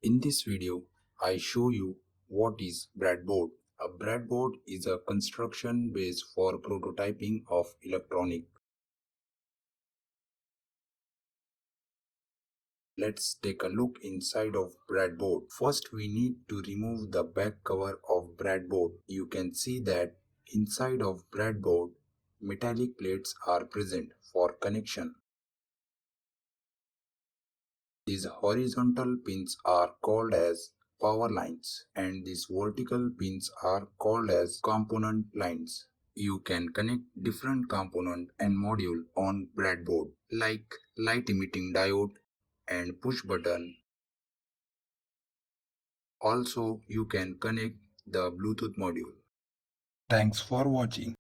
In this video, I show you what is breadboard. A breadboard is a construction base for prototyping of electronic. Let's take a look inside of breadboard. First, we need to remove the back cover of breadboard. You can see that inside of breadboard, metallic plates are present for connection. These horizontal pins are called as power lines and these vertical pins are called as component lines. You can connect different component and module on breadboard like light emitting diode and push button. Also, you can connect the Bluetooth module. Thanks for watching.